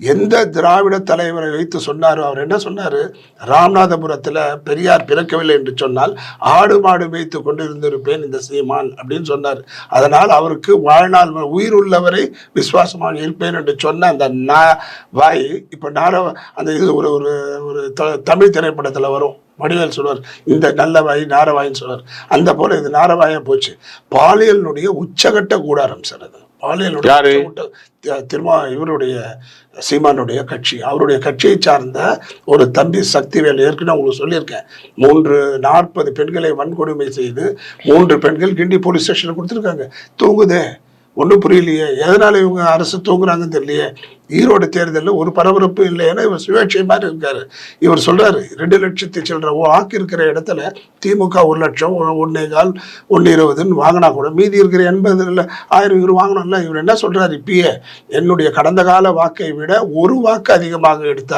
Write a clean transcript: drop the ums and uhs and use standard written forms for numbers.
எந்த திராவிட தலைவரை வைத்து சொன்னாரோ அவர் என்ன சொன்னாரு, ராமநாதபுரத்தில் பெரியார் பிறக்கவில்லை என்று சொன்னால் ஆடு மாடு மேய்த்து கொண்டிருந்திருப்பேன் இந்த சீமான் அப்படின்னு சொன்னார். அதனால் அவருக்கு வாழ்நாள் உயிர் உள்ளவரை விசுவாசமாக இருப்பேன் என்று சொன்ன அந்த வாய் இப்போ அந்த இது ஒரு ஒரு ஒரு தமிழ் திரைப்படத்தில் வரும். வடிவேல் சொல்வார், இந்த நல்ல வாய் நாரவாயின்னு சொல்வார். அந்த போல இது நாரவாயா போச்சு. பாலியலினுடைய உச்சகட்ட கூடாரம் சார் அது. பாலியலுடைய இவருடைய சீமானுடைய கட்சி, அவருடைய கட்சியை சார்ந்த ஒரு தம்பி சக்திவேல், ஏற்கனவே உங்களுக்கு சொல்லியிருக்கேன், 40 பெண்களை வன்கொடுமை செய்து 3 பெண்கள் கிண்டி போலீஸ் ஸ்டேஷனில் கொடுத்துருக்காங்க. தூங்குதே, ஒன்றும் புரியலையே, எதனால இவங்க அரசு தூங்குறாங்கன்னு தெரியலையே. ஈரோடு தேர்தலில் ஒரு பரபரப்பு இல்லை, ஏன்னா இவர் சுயேட்சை மாதிரி இருக்காரு. இவர் சொல்றாரு 2 லட்சத்தை சில்லற வாக்கு இருக்கிற இடத்துல திமுக 1 லட்சம் 1.25 1.20 வாங்கினா கூட மீதி இருக்கிற 80 இல்லை 1000 இவர் வாங்கணும்ல. இவர் என்ன சொல்றாரு, இப்பயே என்னுடைய கடந்த கால வாக்கை விட 1 வாக்கு அதிகமாக எடுத்தால்